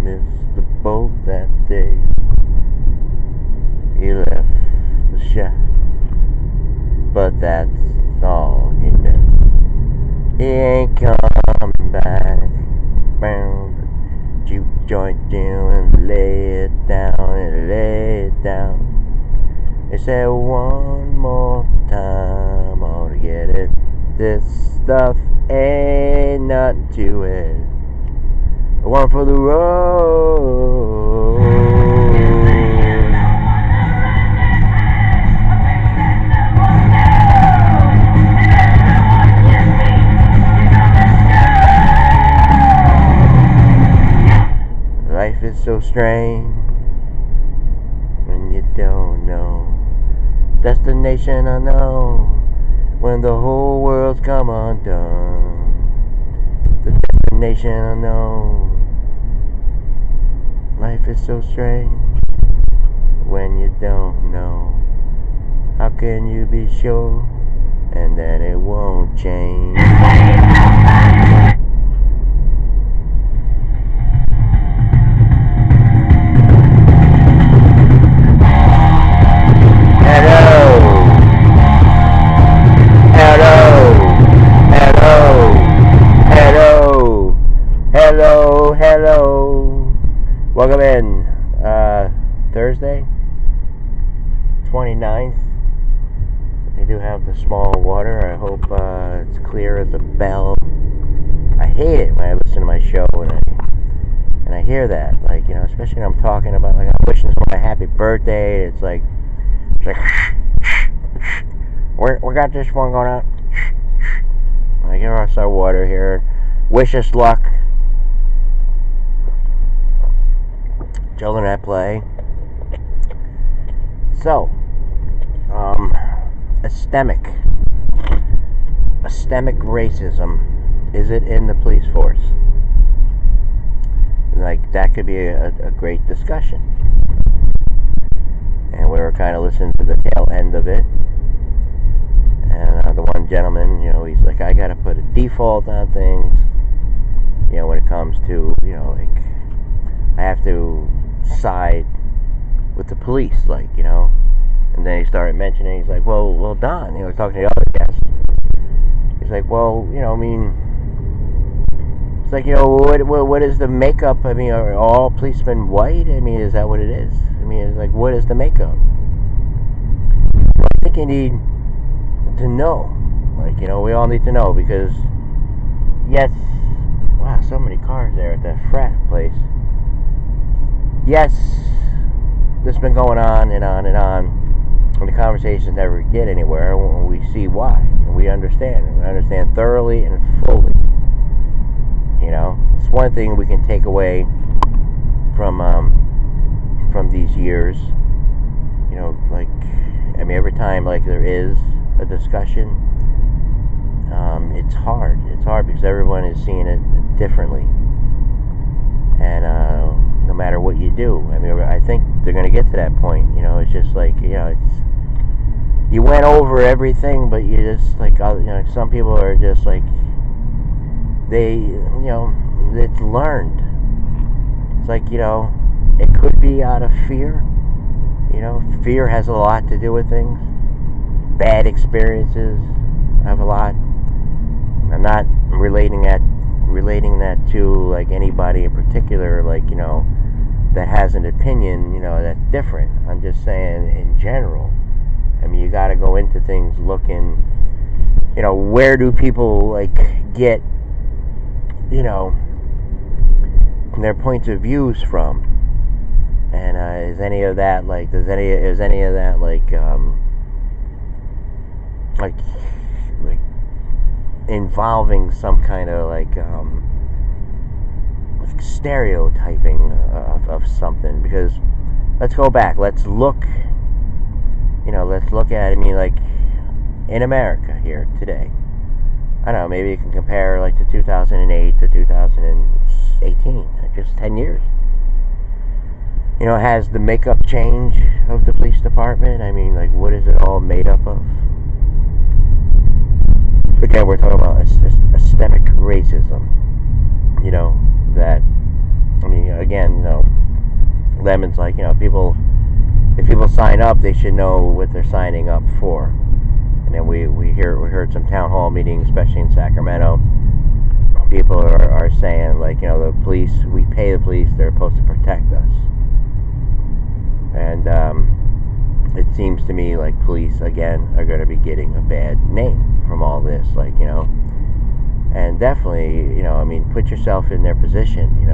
missed the boat that day. He left the shack, but that's all he missed. He ain't coming back. Found the juke joint down and lay it down and lay it down. They said one more time, ought to get it. This stuff ain't nothing to it. One for the road. Life is so strange when you don't know. Destination unknown when the whole world's come undone. The destination unknown. Life is so strange when you don't know. How can you be sure and that it won't change? Hello. Welcome in. Thursday, 29th. We do have the small water. I hope it's clear as a bell. I hate it when I listen to my show and I hear that. Like, you know, especially when I'm talking about, like, I'm wishing someone a happy birthday. It's like we got this one going on. I give us our water here. Wish us luck. Children at play. So, systemic racism, is it in the police force? Like, that could be a great discussion. And we were kind of listening to the tail end of it. And the one gentleman, you know, he's like, I gotta put a default on things, you know, when it comes to, you know, like, I have to side with the police, like, you know. And then he started mentioning, he's like, well, Don, you know, talking to the other guest. He's like, well, you know, I mean, it's like, you know, what is the makeup? I mean, are all policemen white? I mean, is that what it is? I mean, it's like, what is the makeup? I think you need to know, like, you know, we all need to know, because yes, wow, so many cars there at that frat place. Yes, this has been going on and on and on, and the conversations never get anywhere when we see why, and we understand thoroughly and fully. You know, it's one thing we can take away from these years. You know, like, I mean, every time, like, there is a discussion, it's hard. It's hard because everyone is seeing it differently, and no matter what you do, I mean, I think they're going to get to that point. You know, it's just like, you know, it's, you went over everything, but you just, like, you know, some people are just like, they, you know, it's learned. It's like, you know, it could be out of fear. You know, fear has a lot to do with things. Bad experiences have a lot. I'm not relating that to, like, anybody in particular, like, you know, that has an opinion, you know, that's different. I'm just saying in general. I mean, you got to go into things looking, you know, where do people, like, get, you know, their points of views from, and is any of that, like, is any of that, like involving some kind of, like stereotyping of something? Because let's go back, let's look at, I mean, like, in America here today, I don't know, maybe you can compare, like, to 2008 to 2018, just 10 years. You know, has the makeup change of the police department? I mean, like, what is it all made up of? Again, we're talking about systemic racism. You know, that, I mean, again, Lemon's like, if people sign up, they should know what they're signing up for. And then we heard some town hall meetings, especially in Sacramento. People are saying, like, the police, we pay the police, they're supposed to protect us. And it seems to me like police, again, are going to be getting a bad name from all this, like, and definitely, put yourself in their position,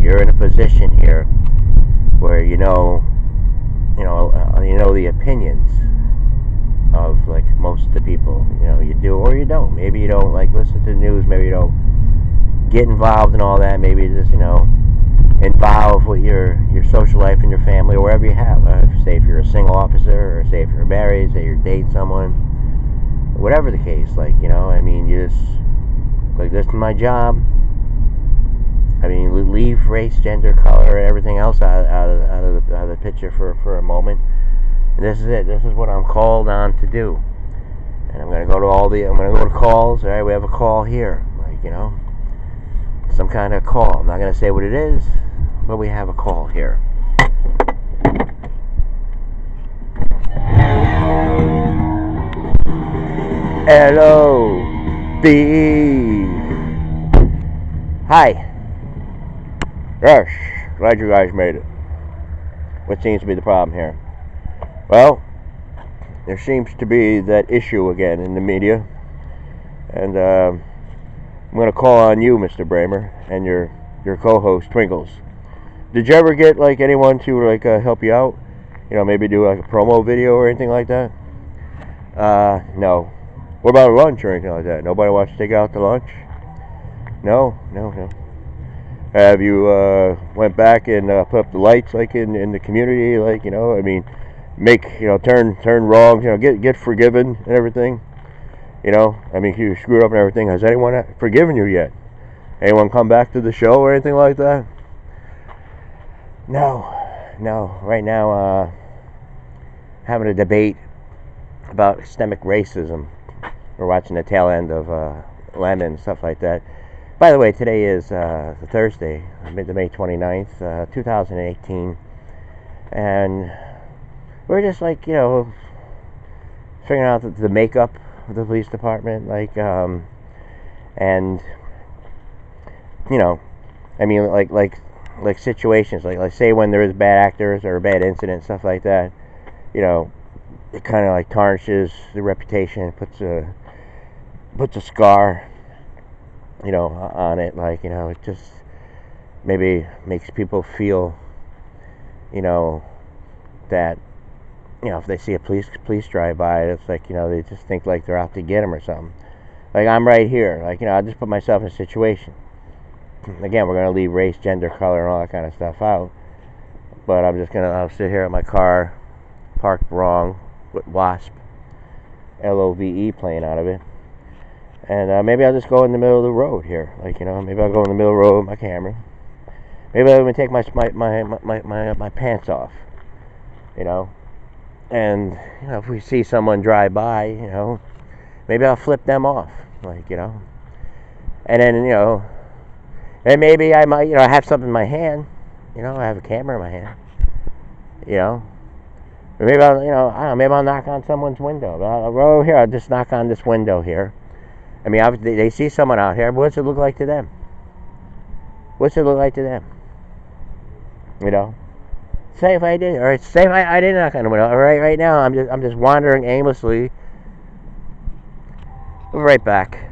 you're in a position here where you know the opinions of, like, most of the people, you do or you don't. Maybe you don't, like, listen to the news, maybe you don't get involved in all that, maybe you just, involve with your social life and your family or wherever you have. Say if you're a single officer, or say if you're married, say you're dating someone, whatever the case, like, you just, like, this is my job. Leave race, gender, color, and everything else out of the picture for a moment. And this is it. This is what I'm called on to do. And I'm going to go to calls. All right, we have a call here. Like, some kind of call. I'm not going to say what it is, but we have a call here. Hello, B. Hi. Yes, glad you guys made it. What seems to be the problem here? Well, there seems to be that issue again in the media, and I'm going to call on you, Mr. Bramer, and your co-host, Twinkles. Did you ever get, like, anyone to, like, help you out? Maybe do, like, a promo video or anything like that? No. What about lunch or anything like that? Nobody wants to take out to lunch? No. Have you went back and put up the lights, like, in the community, like, make, turn wrongs, get forgiven and everything? You screwed up and everything. Has anyone forgiven you yet? Anyone come back to the show or anything like that? No. Right now, having a debate about systemic racism. We're watching the tail end of Lemon and stuff like that. By the way, today is Thursday, May 29th, 2018. And we're just, like, figuring out the makeup of the police department, like, and, like situations, like say when there is bad actors or a bad incident, stuff like that, it kind of, like, tarnishes the reputation, puts a scar, on it, like, it just maybe makes people feel, that, if they see a police drive by, it's like, they just think like they're out to get them or something. Like, I'm right here, like, I just put myself in a situation. Again, we're going to leave race, gender, color, and all that kind of stuff out, but I'll sit here at my car, parked wrong, with WASP, LOVE playing out of it. And maybe I'll just go in the middle of the road here. Like, maybe I'll go in the middle of the road with my camera. Maybe I'll even take my pants off. And, if we see someone drive by, maybe I'll flip them off. Like, and then, and maybe I might, have something in my hand. I have a camera in my hand. Or maybe I'll, I don't know, maybe I'll knock on someone's window. I'll go over here, I'll just knock on this window here. Obviously, they see someone out here, but what's it look like to them? Say if I did, or say if I didn't knock on the window. All right now, I'm just wandering aimlessly. We'll be right back.